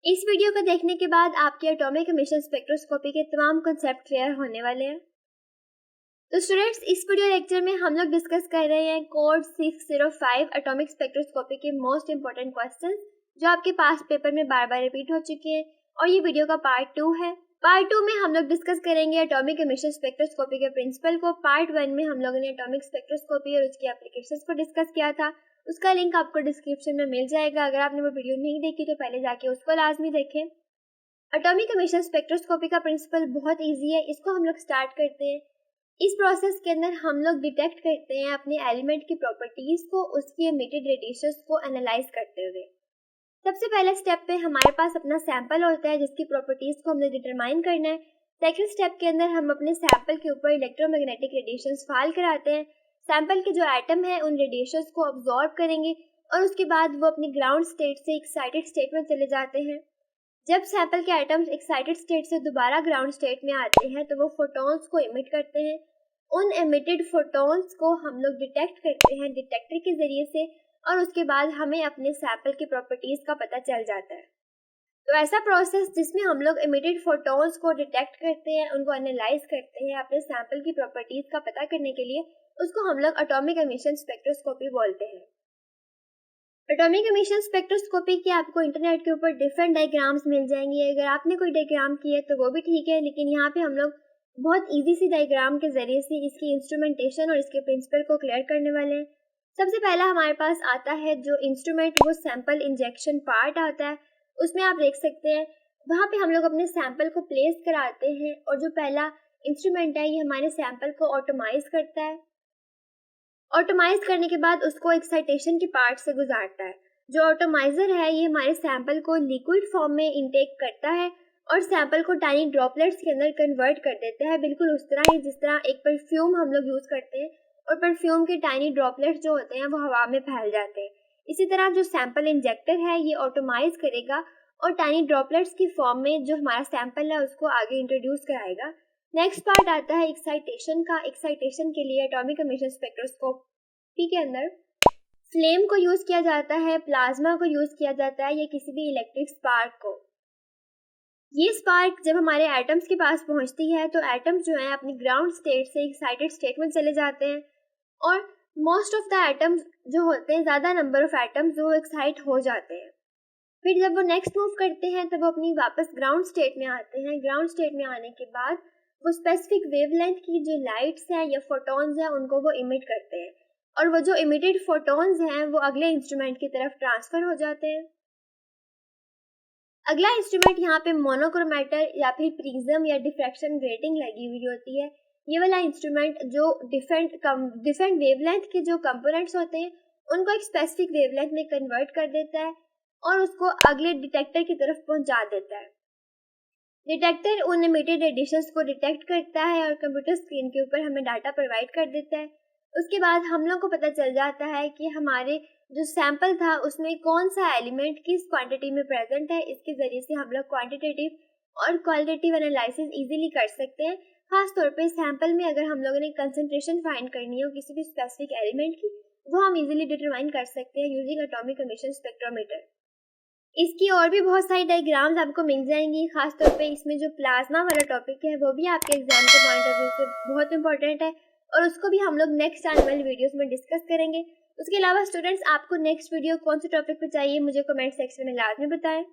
इस वीडियो को देखने के बाद आपके एटॉमिक एमिशन स्पेक्ट्रोस्कोपी के तमाम कॉन्सेप्ट क्लियर होने वाले हैं। तो स्टूडेंट्स, इस वीडियो लेक्चर में हम लोग डिस्कस कर रहे हैं कोड 605 एटॉमिक स्पेक्ट्रोस्कोपी के मोस्ट इंपॉर्टेंट क्वेश्चंस जो आपके पास पेपर में बार बार रिपीट हो चुके हैं और ये वीडियो का पार्ट 2 है। पार्ट 2 में हम लोग डिस्कस करेंगे एटॉमिक एमिशन स्पेक्ट्रोस्कोपी के प्रिंसिपल को। पार्ट 1 में हम लोगों ने एटॉमिक स्पेक्ट्रोस्कोपी और उसकी एप्लीकेशंस को डिस्कस किया था। उसका लिंक आपको डिस्क्रिप्शन में मिल जाएगा। अगर आपने वो वीडियो नहीं देखी तो पहले जाके उसको लाजमी देखें। एटॉमिक एमिशन स्पेक्ट्रोस्कोपी का प्रिंसिपल बहुत इजी है, इसको हम लोग स्टार्ट करते हैं। इस प्रोसेस के अंदर हम लोग डिटेक्ट करते हैं अपने एलिमेंट की प्रॉपर्टीज को, उसकी एमिटेड रेडिएशंस को एनालाइज करते हुए। सबसे पहले स्टेप पे हमारे पास अपना सैंपल होता है जिसकी प्रॉपर्टीज को हमने डिटरमाइन करना है। सेकंड स्टेप के अंदर हम अपने सैंपल के ऊपर इलेक्ट्रोमैग्नेटिक रेडिएशंस फाल कराते हैं। सैंपल के जो एटम है उन रेडिएशंस को अब्जॉर्ब करेंगे और उसके बाद वो अपनी ग्राउंड स्टेट से एक्साइटेड स्टेट में चले जाते हैं। जब सैंपल के एटम्स एक्साइटेड स्टेट से दोबारा ग्राउंड स्टेट में आते हैं तो वो फोटॉन्स को इमिट करते हैं। उन इमिटेड फोटॉन्स को हम लोग डिटेक्ट करते हैं डिटेक्टर के जरिए से और उसके बाद हमें अपने सैंपल की प्रॉपर्टीज का पता चल जाता है। तो ऐसा प्रोसेस जिसमें हम लोग इमिटेड फोटॉन्स को डिटेक्ट करते हैं, उनको एनालाइज करते हैं अपने सैंपल की प्रॉपर्टीज का पता करने के लिए, उसको हम लोग एटॉमिक एमिशन स्पेक्ट्रोस्कोपी बोलते हैं। एटॉमिक एमिशन स्पेक्ट्रोस्कोपी के आपको इंटरनेट के ऊपर डिफरेंट डायग्राम्स मिल जाएंगे। अगर आपने कोई डायग्राम की है तो वो भी ठीक है, लेकिन यहाँ पे हम लोग बहुत इजी सी डायग्राम के जरिए से इसकी इंस्ट्रूमेंटेशन और इसके प्रिंसिपल को क्लियर करने वाले हैं। सबसे पहला हमारे पास आता है जो इंस्ट्रूमेंट, वो सैंपल इंजेक्शन पार्ट आता है। उसमें आप देख सकते हैं वहाँ पे हम लोग अपने सैंपल को प्लेस कराते हैं और जो पहला इंस्ट्रूमेंट है ये हमारे सैंपल को ऑटोमाइज करता है। ऑटोमाइज करने के बाद उसको एक्साइटेशन के पार्ट से गुजारता है। जो ऑटोमाइजर है ये हमारे सैंपल को लिक्विड फॉर्म में इंटेक करता है और सैंपल को टाइनी ड्रॉपलेट्स के अंदर कन्वर्ट कर देता है, बिल्कुल उस तरह ही जिस तरह एक परफ्यूम हम लोग यूज करते हैं और परफ्यूम के टाइनी ड्रॉपलेट्स जो होते हैं वो हवा में फैल जाते हैं। इसी तरह जो सैंपल इंजेक्टर है ये ऑटोमाइज करेगा और टाइनी ड्रॉपलेट्स की फॉर्म में जो हमारा सैंपल है उसको आगे इंट्रोड्यूस कराएगा। नेक्स्ट पार्ट आता है एक्साइटेशन का। एक्साइटेशन के लिए एटॉमिक एमिशन स्पेक्ट्रोस्कोपी के अंदर फ्लेम को यूज किया जाता है, प्लाज्मा को यूज किया जाता है या किसी भी इलेक्ट्रिक स्पार्क को। ये स्पार्क जब हमारे एटम्स के पास पहुंचती है तो एटम्स जो है अपनी ग्राउंड स्टेट से एक्साइटेड स्टेट में चले जाते हैं और मोस्ट ऑफ द एटम्स जो होते हैं, ज़्यादा नंबर ऑफ एटम्स जो एक्साइट हो जाते हैं। फिर जब वो नेक्स्ट मूव करते हैं तब वो अपनी वापस ग्राउंड स्टेट में आते हैं। ग्राउंड स्टेट में आने के बाद वो स्पेसिफिक वेवलेंथ की जो लाइट्स हैं या फोटॉन्स हैं उनको वो इमिट करते हैं और वो जो इमिटेड फोटॉन्स हैं वो अगले इंस्ट्रूमेंट की तरफ ट्रांसफर हो जाते हैं। अगला इंस्ट्रूमेंट यहाँ पे मोनोक्रोमेटर या फिर प्रिज्म या डिफ्रैक्शन ग्रेटिंग लगी हुई होती है। ये वाला इंस्ट्रूमेंट जो डिफरेंट वेवलेंथ के जो कंपोनेंट्स होते हैं उनको एक स्पेसिफिक वेवलेंथ में कन्वर्ट कर देता है और उसको अगले डिटेक्टर की तरफ पहुंचा देता है। डिटेक्टर उन इमिटेड रेडिएशंस को डिटेक्ट करता है और कंप्यूटर स्क्रीन के ऊपर हमें डाटा प्रोवाइड कर देता है। उसके बाद हम लोग को पता चल जाता है कि हमारे जो सैंपल था उसमें कौन सा एलिमेंट किस क्वांटिटी में प्रेजेंट है। इसके जरिए से हम लोग क्वांटिटेटिव और क्वालिटेटिव एनालिसिस इजीली कर सकते हैं। खास तौर पे सैंपल में अगर हम लोगों ने कंसंट्रेशन फाइंड करनी हो किसी भी स्पेसिफिक एलिमेंट की, वो हम इजीली डिटरमाइन कर सकते हैं यूजिंग एटॉमिक एमिशन स्पेक्ट्रोमीटर। इसकी और भी बहुत सारी डायग्राम्स आपको मिल जाएंगी। खास तौर पे इसमें जो प्लाज्मा वाला टॉपिक है वो भी आपके एग्जाम के पॉइंट ऑफ व्यू से बहुत इंपॉर्टेंट है और उसको भी हम लोग नेक्स्ट आने वाली वीडियोस में डिस्कस करेंगे। उसके अलावा स्टूडेंट्स, आपको नेक्स्ट वीडियो कौन से टॉपिक पे चाहिए मुझे कमेंट सेक्शन में लाजमी बताएं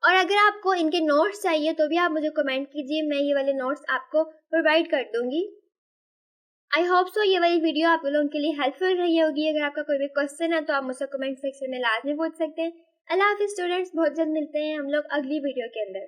और अगर आपको इनके नोट्स चाहिए तो भी आप मुझे कमेंट कीजिए, मैं ये वाले नोट्स आपको प्रोवाइड कर दूंगी। आई होप सो ये वाली वीडियो आप लोगों के लिए हेल्पफुल रही होगी। अगर आपका कोई भी क्वेश्चन है तो आप मुझसे कमेंट सेक्शन में लाजमी पूछ सकते हैं। अल्लाह हाफिज़ स्टूडेंट्स, बहुत जल्द मिलते हैं हम लोग अगली वीडियो के अंदर।